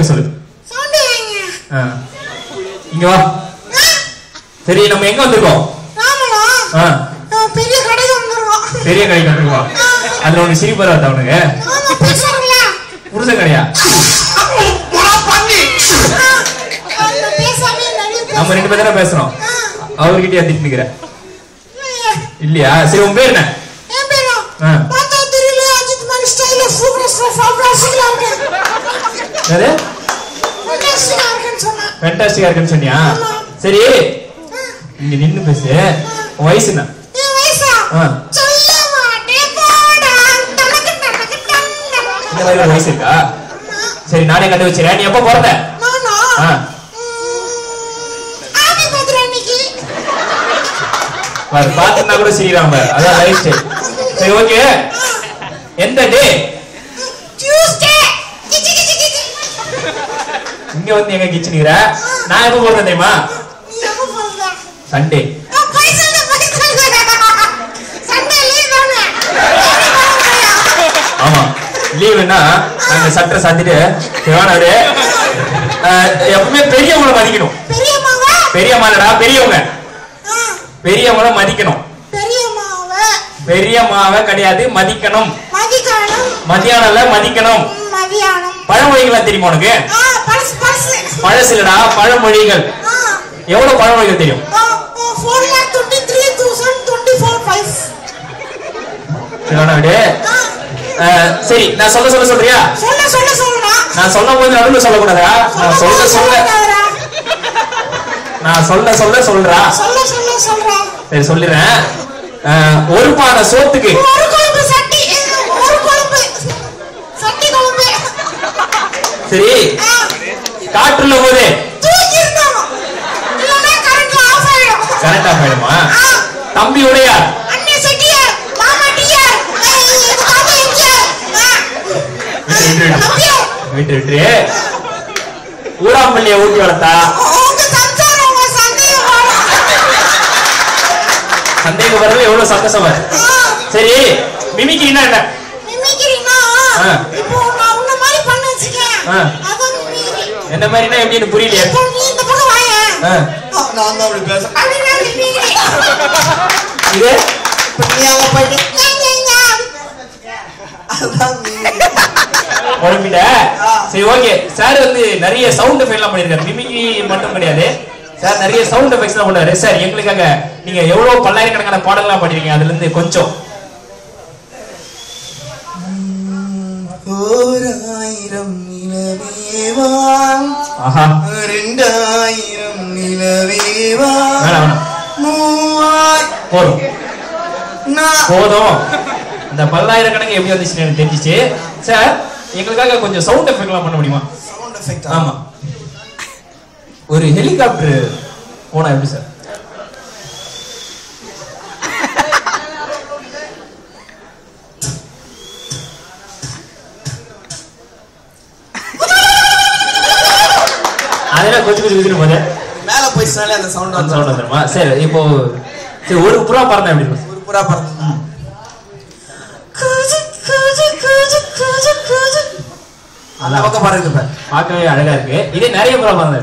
வைக்க சொல்லு. இங்க வா. சரி நம்ம எங்க வந்திருக்கோம்? பெரிய கடைக்கு வந்திருக்கோம். பெரிய கடைக்கு வந்திருக்கோம். அதுல உனக்கு சிரிப்பு வராதா உனக்கு? புருஷன் கடையா? நம்ம ரெண்டு பேரும் பேசுறோம். அவர்கிட்ட திட்டு நிக்கிற இல்லையா? சரி உன் பேர் என்ன? ஃபேண்டாஸ்டிக்கா இருக்குன்னு சொன்னியா? சரி இங்க நின்னு பேசு. உன் வயசு என்ன? இந்த மாதிரி ஒரு வயசு இருக்கா? சரி நானே கண்டு வச்சிருக்கேன். நீ எப்ப பிறந்த? பாத்துனா கூட சிரிக்கிறாங்க. அதான் லைஃப் ஸ்டைல். சரி ஓகே. எந்த டே? இங்க வந்து எங்க கிச்சனிக்கிற? நான் எப்ப போறேன் தெரியுமா? சண்டே. ஆமா லீவுன்னா நாங்க சட்டை சாத்திட்டு தேவானவரு எப்பவுமே பெரியவங்களை மதிக்கணும். பெரியம்மாடா பெரியவங்க. பெரியவங்கள மதிக்கணும். பெரியம்மாவை கிடையாது மதிக்கணும். மதியானம்ல மதிக்கணும். பழமொழிகளா தெரியுமா உனக்கு? பழசிலடா பழமொழிகள். எவ்வளவு பழமொழிகள் தெரியும்? சரி நான் சொல்ல சொல்றியா? நான் சொல்லும் போது நடுவில் சொல்லக்கூடாதா? நான் சொல்ல சொல்றா. சரி சொல்லிடுறேன். ஒரு பானை சோத்துக்கு சரி காற்றுள்ள போது கரண்ட் ஆஃப் ஆயிடுமா? தம்பி உடையார் விட்டு விட்டு ஊராம்பள்ளிய ஊட்டி வளர்த்தா சந்தேகம் வரது எவ்வளவு சந்தோஷமா. சரி மிமிக்ரினா என்ன? என்ன மாதிரினா எப்படின்னு புரியலையே. குழம்பிட்ட. சரி ஓகே. சார் வந்து நிறைய சவுண்ட் எஃபெக்ட் எல்லாம் பண்ணிருக்காரு. மிமிக்ரி மட்டும் கிடையாது சார், நிறைய சவுண்ட் எஃபெக்ட்ஸ் எல்லாம் பண்ணுவாரு. சார் எங்களுக்காக நீங்க எவ்வளவு பல்லாயிரக்கணக்கான பாடல்கள் பாடுறீங்க, அதுல இருந்து கொஞ்சம். 1000 நிலவேவா 2000 நிலவேவா போதும். இந்த பல்லாயிரக்கணக்கு எப்படி வந்துச்சு எனக்கு தெரிஞ்சிச்சு. சார் எங்களுக்காக கொஞ்சம் சவுண்ட் எஃபெக்ட் எல்லாம் பண்ண முடியுமா? Sound effect? ஆமா. ஒரு ஹெலிகாப்டர் போனா எப்படி சார்? அதெல்லாம் கொஞ்சம் கொஞ்சம் போது மேல போயிடுச்சாலே அந்த சவுண்ட் வந்துருமா? சரி இப்போ சரி ஒரு புறா பறந்தா எப்படி இருக்கும்? ஒரு புறா பறந்தா அந்த பக்கம் பாருங்க. பார்க்கவே அழகா இருக்கு. இதே நிறைய புறா பறந்தா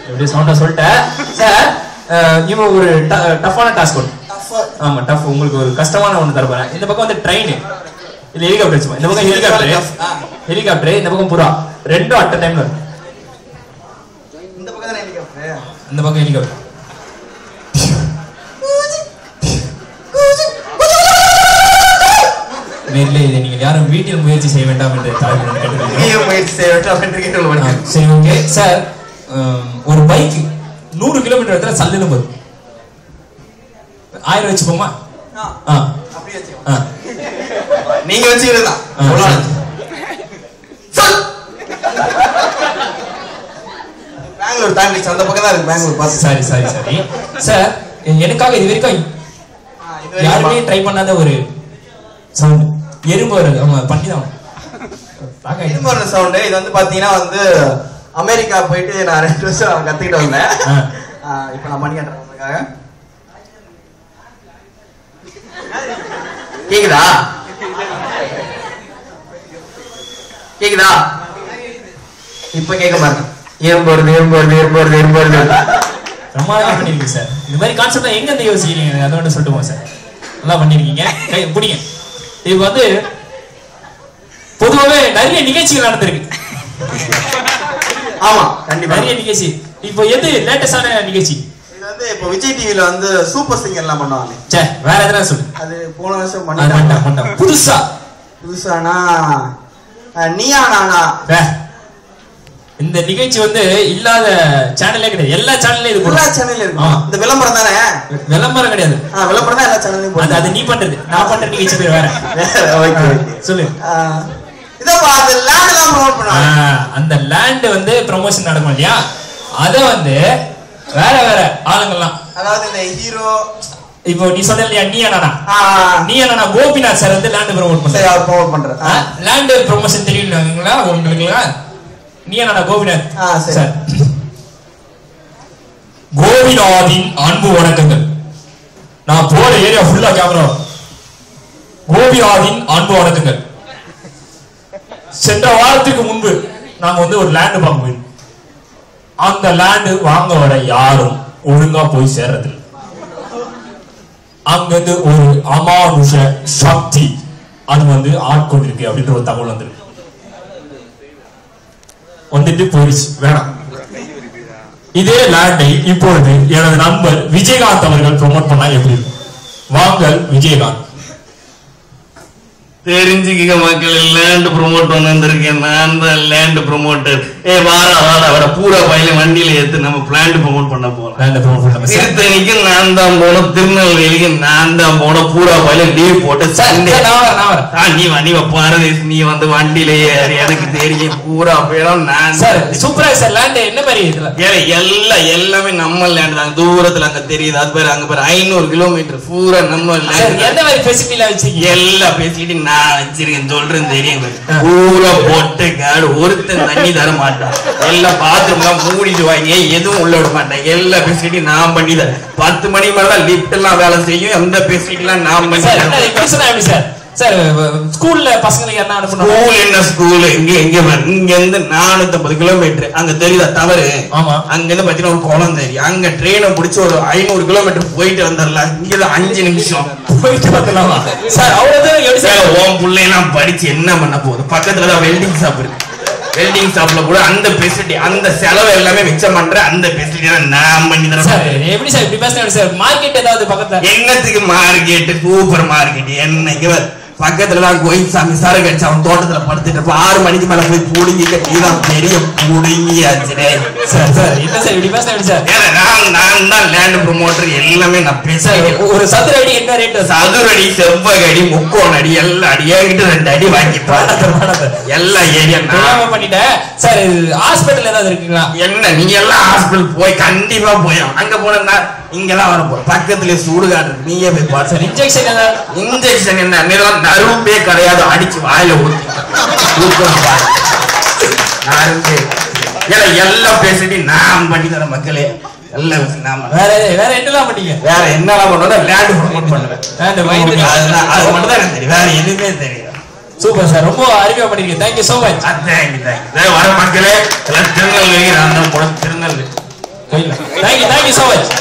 எப்படி சவுண்டா சொல்லிட்டேன். சார் இவன் ஒரு டஃப்பான டாஸ்க் ஒன்று. ஆமா டஃப். உங்களுக்கு ஒரு கஷ்டமான ஒண்ணு தரப்போறேன். இந்த பக்கம் வந்து ட்ரெயின், இல்ல ஹெலிகாப்டர் வச்சுப்போம். இந்த பக்கம் ஹெலிகாப்டர் இந்த பக்கம் புறா. ரெண்டும் அட் டைம்ல வரும். இந்த பக்கம் தான ஹெலிகாப்டர், இந்த பக்கம் ஹெலிகாப்டர். நேர்ல இதை நீங்க யாரும் வீட்டில் முயற்சி செய்ய வேண்டாம் என்று கேட்டுக்கிறேன். சரி ஓகே சார். ஒரு பைக் 100 கிலோமீட்டர் இடத்துல சல்லுன்னு போகுது. 1000 வச்சுப்போமா? நீங்க வச்சுக்கிறதா பெங்களூர் தாண்டி அந்த பக்கம் தான் இருக்கு. பெங்களூர் பார்த்து. சரி சரி சரி சார், எனக்காக இது வரைக்கும் யாருமே ட்ரை பண்ணாத ஒரு சவுண்ட் எறும்பு வருது. அவங்க பண்ணிதான் எறும்பு வர சவுண்டு. இது வந்து பாத்தீங்கன்னா வந்து அமெரிக்கா போயிட்டு நான் 2 வருஷம் கத்துக்கிட்டு வந்தேன். இப்ப நான் பண்ணி காட்டுறேன் உங்களுக்காக. கேக்குதா கேக்குதா இப்ப கேட்க மாட்டேன். பிரமாதமா பண்ணிருக்கீங்க சார். இந்த மாதிரி கான்செப்ட் எங்க இருந்து யோசிக்கிறீங்க? அதை மட்டும் சொல்லிட்டு போங்க சார். நல்லா பண்ணிருக்கீங்க. பிடிங்க. இது வந்து பொதுவாகவே நிறைய நிகழ்ச்சிகள் நடந்திருக்கு. ஆமா கண்டிப்பா நிறைய நிகழ்ச்சி. இப்போ எது லேட்டஸ்டான நிகழ்ச்சி? இது வந்து இப்போ விஜய் டிவில வந்து சூப்பர் சிங்கர் எல்லாம் பண்ணுவாங்க. சே வேற எதனா சொல்லு. அது போன வருஷம் பண்ணிட்டாங்க. புதுசானா நீயா நானா. இந்த நிகழ்ச்சி வந்து இல்லாத சேனலே கிடையாது. எல்லா சேனல்ல இது எல்லா சேனல்ல இருக்கு. இந்த விளம்பரம் தானே? விளம்பரம் கிடையாது. விளம்பரம் தான் எல்லா சேனல்லையும் போடுது. அது நீ பண்றது. நான் பண்ற நிகழ்ச்சி பேர் வேற. ஓகே சொல்லு. இதப்பா அது லேண்ட் எல்லாம் ப்ரோமோட் பண்ணுவாங்க. அந்த லேண்ட் வந்து ப்ரமோஷன் நடக்கும் இல்லையா? அத வந்து வேற வேற ஆளுங்கலாம், அதாவது இந்த ஹீரோ இப்போ நீ சொன்ன இல்லையா நீ நானா கோபிநாத் சார் வந்து லேண்ட் ப்ரோமோட் பண்றாரு. அவர் ப்ரோமோட் பண்றாரு. லேண்ட் ப்ரமோஷன் தெரியுங்களா உங்களுக்கு? நீ நானா கோபிநாத் சார். கோபிநாதின் அன்பு வணக்கங்கள். நான் போற ஏரியா ஃபுல்லா கேமரா. கோபிநாதின் அன்பு வணக்கங்கள். சென்ற வாரத்துக்கு முன்பு நாங்க வந்து ஒரு லேண்ட் வாங்க போயிருந்தோம். அந்த லேண்ட் வாங்க வர யாரும் ஒழுங்கா போய் சேர்றதில்லை. அங்க இருந்து ஒரு அமானுஷ சக்தி அது வந்து ஆட்கொண்டிருக்கு அப்படின்ற ஒரு தகவல் வந்துட்டு போயிடுச்சு. வேணாம். இதே லேண்டை இப்பொழுது எனது நண்பர் விஜயகாந்த் அவர்கள் ப்ரொமோட் பண்ணா எப்படி இருக்கும்? வாங்கள் விஜயகாந்த். தெரிஞ்சுக்க மக்கள், லேண்ட் ப்ரொமோட் பண்ண வந்திருக்கேன். நான் தான் லேண்ட் ப்ரொமோட்டர். வாரா அவரை பூரா பயில வண்டியில ஏத்து நம்ம பிளான்ட் ப்ரொமோட் பண்ண போறோம். திருத்தணிக்கு நான் தான் போனோம், திருநெல்வேலிக்கு நான் தான் போனோம். பூரா பயில லீவ் போட்டு சண்டே நீ பாரு, நீ வந்து வண்டியில ஏறி எனக்கு தெரியும் பூரா போயிடும். நான் சூப்பரா சார். லேண்ட் என்ன மாதிரி எல்லாமே நம்ம லேண்ட் தான். தூரத்துல அங்க தெரியுது. அது பேரு அங்க பேரு 500 கிலோமீட்டர் பூரா நம்ம லேண்ட். எந்த மாதிரி ஃபெசிலிட்டில வச்சிருக்கீங்க? எல்லா ஃபெசிலிட்டி நான் வச்சிருக்கேன், சொல்றேன் தெரியும். பூரா போட்டு காடு ஒருத்தன் தண்ணி தர மாட்டான். எல்லா பாத்ரூம் எல்லாம் மூடிட்டு வாங்க, எதுவும் உள்ள விட மாட்டேன். எல்லா ஃபெசிலிட்டி நான் பண்ணி தரேன். 10 மணி மேல லிப்ட் எல்லாம் வேலை செய்யும். எந்த ஃபெசிலிட்டி எல்லாம் நான் பண்ணி தரேன். சார் ஸ்கூல்ல பசங்களுக்கு என்ன அனுப்பணும்? ஸ்கூல் என்ன ஸ்கூல் இங்க இருந்து 450 கிலோமீட்டர் அங்க தெரியுதா தவறு? அங்க இருந்து பாத்தீங்கன்னா ஒரு குளம் தெரியும். அங்க ட்ரெயினை பிடிச்சி ஒரு 500 கிலோமீட்டர் போயிட்டு வந்துடலாம். இங்க 5 நிமிஷம் போயிட்டு வந்துடலாமா சார்? அவ்வளவுதான். உன் பிள்ளைலாம் படிச்சு என்ன பண்ண போகுது? பக்கத்துலதான் வெல்டிங் ஷாப் இருக்கு. வெல்டிங் ஷாப்ல கூட அந்த ஃபெசிலிட்டி, அந்த செலவு எல்லாமே மிச்சம் பண்ற அந்த ஃபெசிலிட்டி நான் பண்ணி தரேன். சார் எப்படி சார் இப்படி பேசுறீங்க சார்? மார்க்கெட் ஏதாவது பக்கத்துல? என்னத்துக்கு மார்க்கெட்? Super market. என்னைக்கு பக்கத்துலதான் கோயில்சாமி சாரு கட்சி அவன் தோட்டத்துல படுத்துட்டு 6 மணிக்கு மேல போய் புடுங்கிக்க. நீதான் பெரிய புடுங்கியாச்சு. நான் தான் லேண்ட் ப்ரொமோட்டர். எல்லாமே நான் பேசுறேன். ஒரு சதுர அடி என்ன ரேட்? சதுர அடி, செவ்வக அடி, முக்கோண அடி, எல்லா அடி என்கிட்ட 2 அடி வாங்கிப்பேன். எல்லா ஏரியா நான் பண்ணிட்டேன். சார் ஹாஸ்பிட்டல் ஏதாவது இருக்குங்களா? என்ன நீங்க எல்லாம் ஹாஸ்பிட்டல் போய் கண்டிப்பா போயிடும். அங்க போனா இங்கெல்லாம் வர போறோம். பக்கத்துல சுடுகாடு இருக்கு, நீயே போய் பாரு. சார் இன்ஜெக்ஷன் என்ன நறும்பே கிடையாது. அடிச்சு வாயில ஊத்தி நறும்பே எல்லாம் பேசிட்டு நான் பண்ணி தரேன் மக்களே. எல்லாம் வேற என்னெல்லாம் பண்ணீங்க? வேற என்னெல்லாம் பண்ணுவோம்? லேண்ட் ப்ரொமோட் பண்ணுவேன். அது மட்டும் தான் எனக்கு தெரியும், வேற எதுவுமே தெரியும். சூப்பர் சார், ரொம்ப அருமையா பண்ணிருக்கீங்க. Thank you so much. தேங்க்யூ. வர மக்களே எல்லாம் திருநெல்வேலி, நான் தான் திருநெல்வேலி. Thank you so much.